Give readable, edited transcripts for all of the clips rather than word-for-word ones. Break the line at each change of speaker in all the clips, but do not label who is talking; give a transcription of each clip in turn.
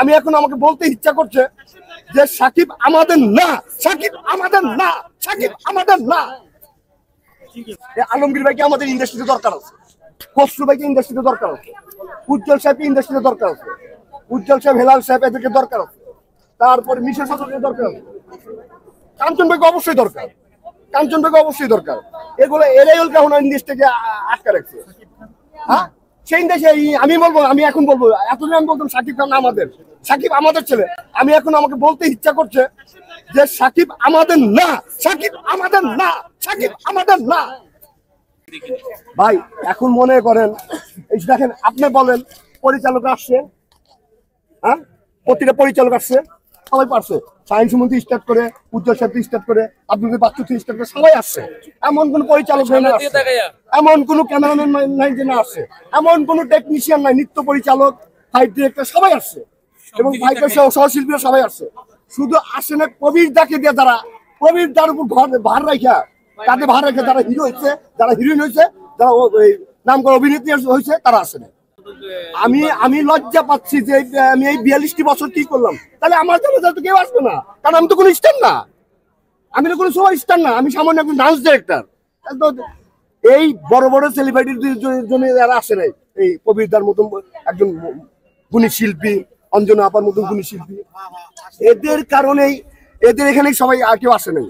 আমি এখন আমাকে বলতে ইচ্ছা করছে যে সাকিব আমাদের না, সাকিব আমাদের না, সাকিব আমাদের না। আলমগীর ভাইকে আমাদের ইন্ডাস্ট্রিতে দরকার আছে, খসরু ভাইকে ইন্ডাস্ট্রিতে দরকার আছে, উজ্জ্বল সাহেবকে ইন্ডাস্ট্রিতে দরকার আছে, উজ্জ্বল সাহেব, হেলাল সাহেব এদেরকে দরকার আছে, তারপরে মিশন সদস্যকে দরকার আছে, কাঞ্চন ভাইকে অবশ্যই দরকার, কাঞ্চন ভাইকে অবশ্যই দরকার। এগুলো এরাই কেমন ইন্ডাস্ট্রিকে আটকা রাখছে। হ্যাঁ, সেই দেশে আমি বলবো, আমি এখন বলবো, এতদিন আমি বলতাম সাকিব খান আমাদের, সাকিব আমাদের ছেলে। আমি এখন আমাকে বলতে ইচ্ছা করছে যে সাকিব আমাদের না, সাকিব আমাদের না, সাকিব আমাদের না। ভাই এখন মনে করেন এই দেখেন, আপনি বলেন পরিচালক আসছে, হ্যাঁ প্রতিটা পরিচালক আসছে, সবাই পারছে, সায়েন্স মন্ত্রী স্টার্ট করে, উজ্জ্বল সাহেব স্টার্ট করে, আব্দুল বাচ্চু স্টার্ট করে, সবাই আসছে। এমন কোন পরিচালক নাই, এমন কোন ক্যামেরাম্যান নাই যে না আসছে, এমন কোন টেকনিশিয়ান নাই, নৃত্য পরিচালক, ফাইট ডিরেক্টর সবাই আসছে, এবং ফাইটার সহশিল্পীরা সবাই আসছে। শুধু আসে না কবির দাকে দিয়ে, যারা কবির দার উপর ভার রাখা, তাদের ভার রেখে যারা হিরো হয়েছে, যারা হিরোইন হয়েছে, যারা নাম করে অভিনেত্রী হয়েছে, তারা আসে না। আমি লজ্জা পাচ্ছি যে আমি এই 42টি বছর কি করলাম, তাহলে আমার জন্য তো কেউ আসবে না, কারণ আমি তো কোনো স্টার না, আমি তো কোনো সবাই স্টার না, আমি সামান্য একজন ডান্স ডিরেক্টর। এই বড় বড় সেলিব্রিটির জন্য যারা আসে নাই, এই কবিরদার মতন একজন গুণী শিল্পী, অঞ্জনা আপার মতন গুণী শিল্পী, এদের কারণেই এদের এখানে সবাই আর কেউ আসে নাই।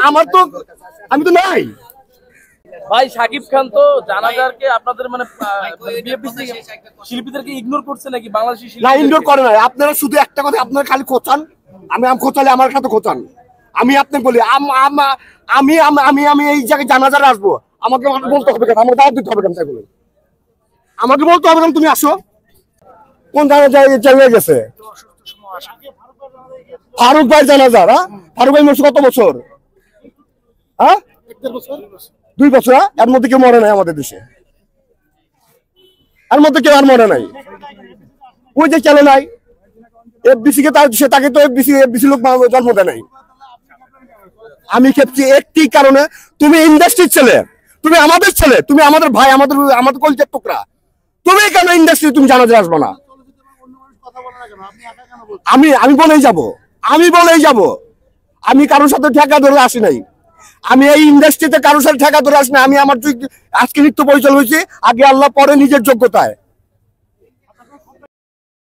আমার তো, আমি তো নাই।
ভাই সাকিব খান তো জানাজারকে আপনাদের মানে শিল্পীদেরকে ইগনোর করছে নাকি? বাংলাদেশি
না, ইগনোর করে না। আপনারা শুধু একটা কথা, আপনারা খালি খোঁচান, আমি খোঁচালে আমার সাথে খোঁচান। আমি আপনাকে বলি, আমি আমি আমি এই জায়গায় জানাজারে আসবো, আমাকে বলতে হবে কেন, আমাকে দাওয়াত দিতে হবে কেন? তাই বলুন, আমাকে বলতে হবে কেন তুমি আসো? কোন জায়গায় চলে গেছে ফারুক ভাই জানাজার? ফারুক ভাই মরছে কত বছর? হ্যাঁ 2 বছর। এর মধ্যে কেউ মরে নাই আমাদের দেশে, এর মধ্যে কেউ আর মরে নাই। ওই যে চলে নাই এফবিসি কে, তাকে তো এফবিসি লোক জন্ম দেয় নাই। আমি খেপছি একটি কারণে, তুমি ইন্ডাস্ট্রির ছেলে, তুমি আমাদের ছেলে, তুমি আমাদের ভাই, আমাদের কলজের টুকরা, তুমি কেন ইন্ডাস্ট্রি তুমি জানাতে আসবে না? আমি বলেই যাব, আমি বলেই যাব, আমি কারোর সাথে ঠেকা ধরে আসি নাই, আমি এই ইন্ডাস্ট্রিতে কারোর সাথে ঠেকা ধরে আসি না। আমি আমার আজকে নৃত্য পরিচালক হয়েছি, আগে আল্লাহ পরে নিজের যোগ্যতায়।